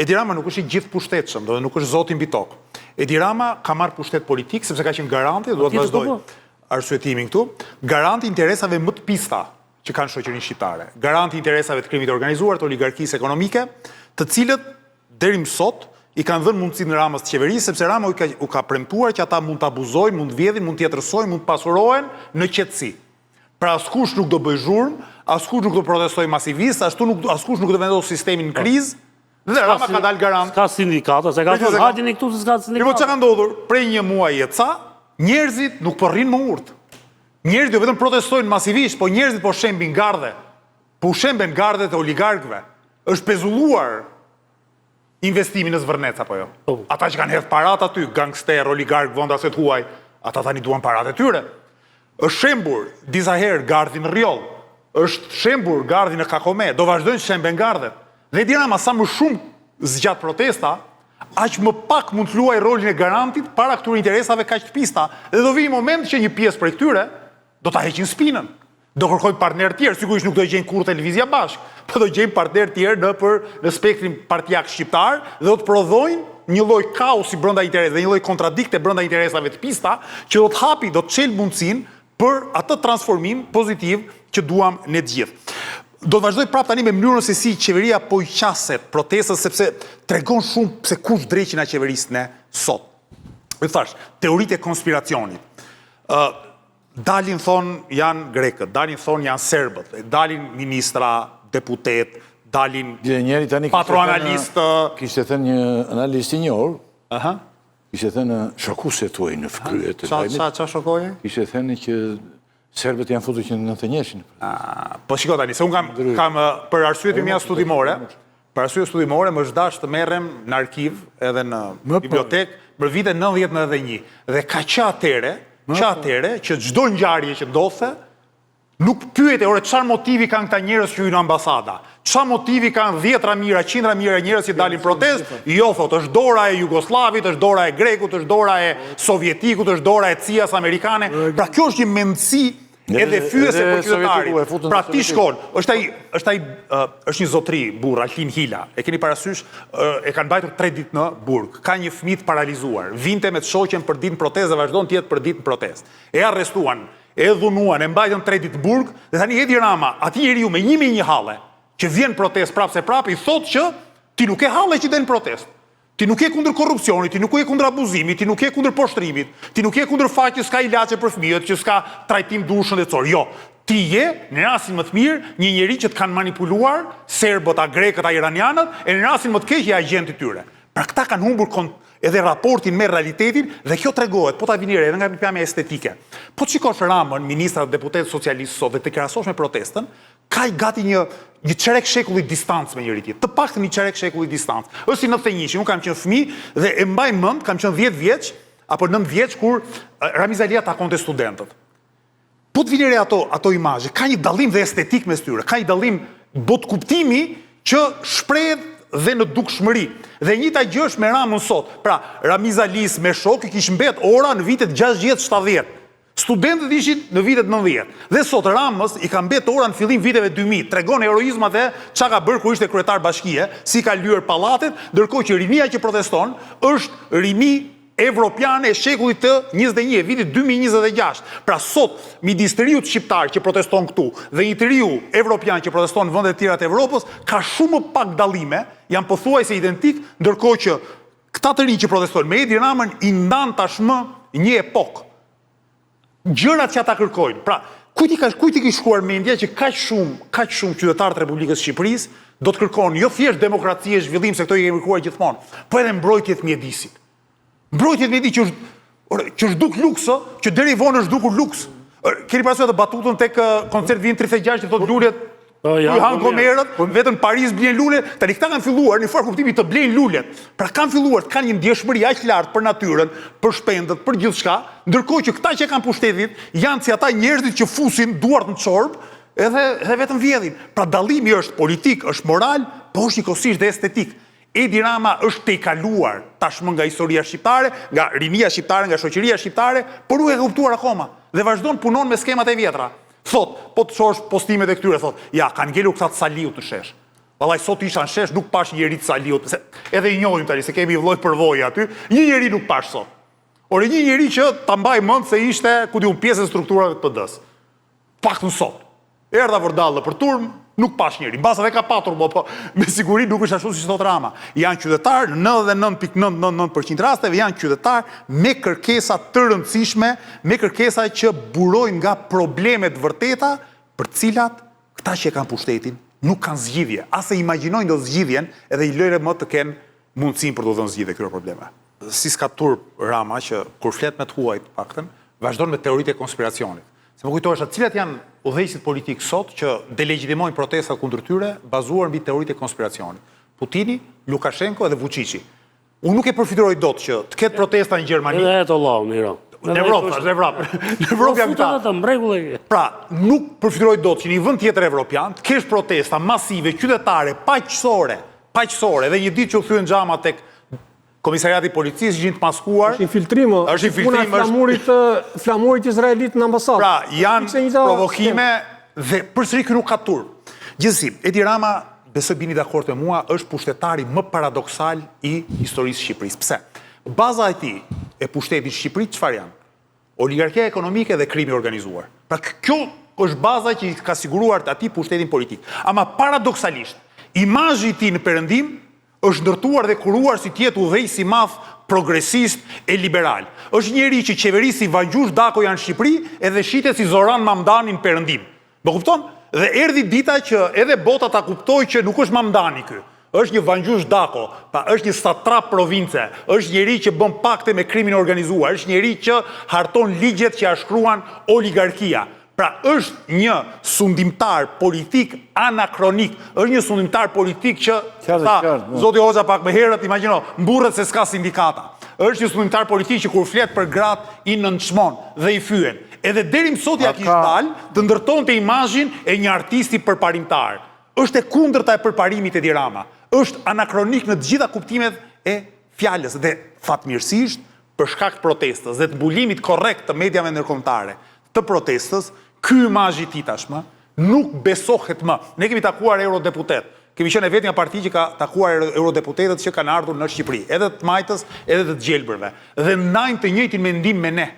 Edi Rama nuk është i gjithë pushtetshëm, do dhe nuk është zoti mbi tokë. Edi Rama ka marrë pushtet politik, sepse ka qenë garanti, do të vazhdoj arsyetimin këtu, garanti interesave më të pista që kanë shoqërinë shqiptare. Garanti interesave të krimit të organizuar, të oligarkisë ekonomike, të cilët deri më sot i kanë dhënë mundësinë në Ramës të qeverisë, sepse Rama u ka premtuar që ata mund të abuzojnë, mund të vjedhin, mund të jetërsojnë, mund të pasurohen në qetësi. Pra askush nuk do bëj zhurmë, askush nuk do protestojë masivisht, askush nuk do vendosë sistemin në krizë, dhe Rama ka dalë garant. Ska sindikata, se ka thonë hajini këtu se ska sindikata. Po që ka ndodhur, prej një muaj e ca, njerëzit nuk po rrinë më urtë. Njerëzit jo vetëm protestojnë masivisht, po njerëzit po shembin garde. Po shemben gardet e oligarkëve. Është pezulluar investimin në zvërnec, apo jo? Ata që kanë hedhë parat aty, gangster, oligark, vondaset huaj, ata tani duan parat e tyre. Është shembur disa herë gardi në Rjoll, është shembur gardi në Kakome, do vazhdojnë shemben gardet. Dhe Edi Rama sa më shumë zgjat protesta, aq më pak mund të luaj rolin e garantit para këtyre interesave kaq të pista. Dhe do vi një moment që një pjesë prej këtyre do ta heqin spinën. Do kërkojnë partner tjerë, sigurisht nuk do gjejnë kur televizja bashkë, po do gjejnë partner tjerë në spektrin partijak shqiptar dhe do të prodhojnë një lloj kaosi brenda interesave, një lloj kontradikte brenda interesave të pista që do të hapi, do të çel mundësinë për atë transformim pozitiv që duam ne të gjithë. Do të vazhdoj prapë tani me mënyrën se si qeveria po i qaset protestën, sepse tregon shumë se kush dreqin a qeverisë ne sot. Dhe thash, teoritë e konspiracionit. Dalin thonë janë grekët, dalin thonë janë serbët, dalin ministra, deputet, dalin patroanalistë. Kishte thënë një analist i njohur, kishte thënë shokuse tuaj në kryet e lajmit. Qa shokoje? Kishte thënë që serbët janë futur që në 91. Po shiko tani, se unë kam për arsyet e mia studimore, për arsyet studimore më është dashur të merrem në arkiv edhe në bibliotek për vitet 90-91. Dhe ka qatere që çdo ngjarje që ndodhte nuk pyete ore çfarë motivi kanë këta njerëz që hyjnë në ambasada. Çfarë motivi kanë 10 mijëra, 100 mijëra njerëz që dalin protestë? Jo, thotë, është dora e Jugoslavit, është dora e Grekut, është dora e Sovjetikut, është dora e CIA-s amerikane. Pra kjo është një mendësi edhe fyese për qytetarit. Pra ti shkon, është një zotri burr, Altin Hila. E keni parasysh, e kanë mbajtur 3 ditë në burg. Ka një fëmijë të paralizuar. Vinte me të shoqen për ditë në protestë dhe vazhdon të jetë për ditë në protestë. E arrestuan, e dhunuan, e mbajtën 3 ditë në burg, dhe tani Edi Rama, ati njeriu me 1.001 halle, që vjen protestë prapë se prapë, i thotë që ti nuk e halle që den protestë. Ti nuk je kundër korrupsionit, ti nuk je kundër abuzimit, ti nuk je kundër poshtrimit, ti nuk je kundër faktit që s'ka ilaçe për fëmijët, që s'ka trajtim dushën dhe cor. Jo, ti je, në rastin më të mirë, një njeri që të kanë manipuluar serbët, a grekët, a iranianët, e në rastin më të keq je agenti tyre. Pra këta kanë humbur edhe raportin me realitetin dhe kjo tregohet, po ta vini re, edhe nga pikpamja estetike. Po të shikosh Ramën, ministrat, deputetë socialistë sot dhe të krahasosh me protestën, ka i gati një çerek shekulli distancë me njëri tjetrin. Të paktën një çerek shekulli distancë. Është si 91, unë kam qenë fëmijë dhe e mbaj mend, kam qenë 10 vjeç apo 9 vjeç kur Ramiz Alia takonte studentët. Po të vini re ato imazhe, ka një dallim dhe estetik mes tyre, ka një dallim botkuptimi që shprehet dhe në dukshmëri. Dhe njëjta gjë është me Ramën sot. Pra, Ramiz Alis me shok i kishte mbet ora në vitet 60-70. Studentët ishin në vitet 90. Dhe sot Ramës i ka mbet ora në fillim viteve 2000. Tregon heroizmat dhe çka ka bërë kur ishte kryetar bashkie, si ka lyer pallatet, ndërkohë që rinia që proteston është rini evropiane e shekullit të 21, vitit 2026. Pra sot, midis të riut shqiptar që proteston këtu dhe një të riu evropian që proteston në vendet tjera të Evropës, ka shumë pak dallime, janë pothuajse identik, ndërkohë që këta të rinj që protestojnë me Edi Ramën i ndan tashmë një epokë. Gjërat që ata kërkojnë. Pra, kujt i ka shkuar mendja që kaq shumë qytetarë të Republikës së Shqipërisë do të kërkojnë jo thjesht demokraci e zhvillim, se këto i kemi kërkuar gjithmonë, po edhe mbrojtje të mjedisit. Mbrojtje të mjedisit që është duk luks, që deri vonë është dukur luks. Keni parasysh atë batutën tek koncert vin 36 që thotë lulet i han gomerët, vetëm Paris blen lule, tani këta kanë filluar në fakt kuptimi të blejnë lulet. Pra kanë filluar të kanë një ndjeshmëri aq lartë për natyrën, për shpendët, për gjithçka, ndërkohë që këta që kanë pushtetin janë si ata njerëzit që fusin duart në çorb edhe vetëm vjedhin. Pra dallimi është politik, është moral, po është njëkohësisht dhe estetik. Edi Rama është tejkaluar tashmë nga historia shqiptare, nga rinia shqiptare, nga shoqëria shqiptare, por nuk e ka kuptuar akoma dhe vazhdon punon me skemat e vjetra. Thot, po të shosh postimet e këtyre, thot, ja, kanë ngelur këta të Saliut në shesh. Vallai sot isha në shesh, nuk pash njeri të Saliut, edhe i njohim tani se kemi vlloj përvojë aty, një njeri nuk pash sot. Ore një njeri që ta mbaj mend se ishte ku diun pjesë e strukturave të PD-s. Paktën sot. Erdha vërdallë për turm, nuk pash njeri. Mbas edhe ka patur, po me siguri nuk është ashtu si thot Rama. Janë qytetarë, në 99.999% rasteve janë qytetarë me kërkesa të rëndësishme, me kërkesa që burojnë nga problemet vërteta, për cilat këta që e kanë pushtetin nuk kanë zgjidhje. Ase imagjinojnë do zgjidhjen edhe i lëre më të kenë mundësinë për të dhënë zgjidhje këtyre probleme. Si s'ka turp Rama që kur flet me të huajt paktën, vazhdon me teoritë e konspiracionit. Se më kujtohesh atë cilat janë udhëheqësit politik sot që delegjitimojnë protestat kundër tyre bazuar mbi teoritë e konspiracionit. Putini, Lukashenko dhe Vučići. Unë nuk e përfituroj dot që të ketë protesta në Gjermani. Edhe e të lau, në Iran. Në Evropë, në Evropë jam këta. Pra, nuk përfituroj dot që një vend tjetër evropian të kesh protesta masive, qytetare, paqësore, dhe një ditë që u thyen xhama tek Komisariati i Policisë ishin të maskuar. Është infiltrim. Është infiltrim. Flamurit izraelit në ambasadë. Pra, janë provokime dhe përsëri ky nuk ka turp. Gjithsesi, Edi Rama, besoj bini dakord me mua, është pushtetari më paradoksal i historisë Shqipërisë. Pse? Baza e tij e pushtetit Shqipëri çfarë janë? Oligarkia ekonomike dhe krimi organizuar. Pra kjo është baza që i ka siguruar atij pushtetin politik. Ama paradoksalisht, imazhi i tij në Perëndim është ndërtuar dhe kuruar si tjetë udhëheqës i madh progresist e liberal. Është njeri që qeverisi Vangjush Dako janë në Shqipëri edhe shitet si Zoran Mamdani në Perëndim. Më kupton? Dhe erdhi dita që edhe bota ta kuptoi që nuk është Mamdani ky. Është një Vangjush Dako, pa është një satrap province, është njeri që bën pakte me krimin organizuar, është njeri që harton ligjet që ja shkruan oligarkia. Pra është një sundimtar politik anakronik, është një sundimtar politik që zoti Hoxha pak më herët, imagjino, mburret se s'ka sindikata. Është një sundimtar politik që kur flet për gratë i nënçmon dhe i fyen. Edhe deri më sot ja kishte dalë të ndërtonte imazhin e një artisti përparimtar. Është e kundërta e përparimit Edi Rama. Është anakronik në të gjitha kuptimet e fjalës dhe fatmirësisht për shkak të protestës dhe të mbulimit korrekt të mediave ndërkombëtare të protestës, ky imazh i tij tashmë nuk besohet më. Ne kemi takuar eurodeputet. Kemi qenë vetëm një parti që ka takuar eurodeputetët që kanë ardhur në Shqipëri, edhe të majtës, edhe të gjelbërve. Dhe ndajnë të njëjtin mendim me ne.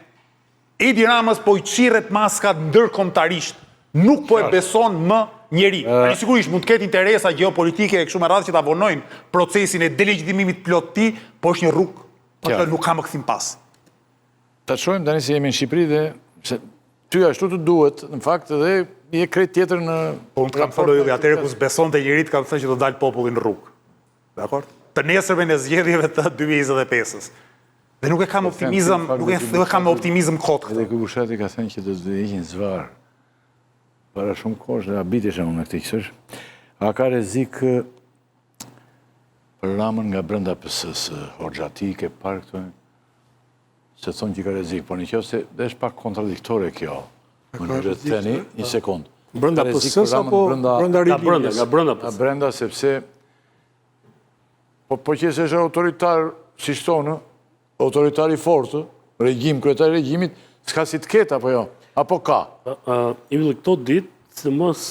Edi Ramës po i çirret maskat ndërkombëtarisht. Nuk po e beson më njeri. Sigurisht mund të ketë interesa gjeopolitike e kështu me radhë që ta vonojnë procesin e delegjitimimit plot të tij, po është një rrugë, po nuk ka më kthim pas. Ta shohim tani se jemi në Shqipëri dhe ty ashtu të duhet, në fakt, dhe je krejt tjetër në... Po unë të kam thënë dhe atëre ku s'beson të njerit, kam thënë që do dalë popullin në rrugë. Dakor? Të nesërme në zgjedhjeve të 2025-ës. Dhe nuk e kam optimizëm, nuk e kam optimizëm kotë këtë. Edhe Kukushati ka thënë që do të heqin zvarë. Para shumë kohësh dhe abitesha unë në këti qësësh. A ka rezik për Ramën nga brenda PS-s, Hoxha ti ke parë këtu? Se thonë që ka rezik, por në kjo se dhe është pak kontradiktore kjo. Më në rëtëteni, një sekundë. Brenda PS-s apo brenda Ridinjes? Nga brenda PS-s. Nga brenda sepse, po që se është autoritar, si shtonë, autoritar i fortë, regjim, kryetar i regjimit, s'ka si të ketë, apo jo? Apo ka? I vëllë këto ditë, se mos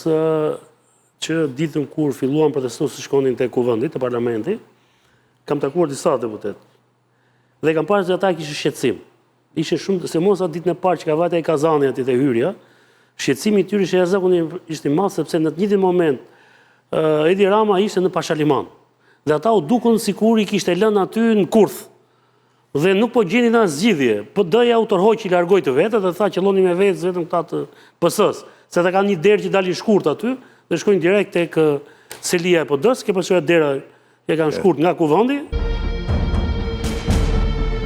që ditën kur filluan protestues të shkonin të kuvendit, të parlamenti, kam takuar disa deputet. Dhe kam parë që ata kishë shqetësim. Ishe shumë, se mos atë ditën e parë që ka vajta e Kazani aty te hyrja, shqetësimi i tyre ishte i madh sepse në të njëjtin moment Edi Rama ishte në Pashaliman. Dhe ata u dukun sikur i kishte lënë aty në kurth. Dhe nuk po gjenin as zgjidhje. PD-ja u tërhoq i largoi të vetë dhe tha qelloni me vetë vetëm këta të PS-s, se ata kanë një derë që dalin shkurt aty dhe shkojnë direkt tek selia e PD-s, ke pasur dera që kanë shkurt nga kuvendi.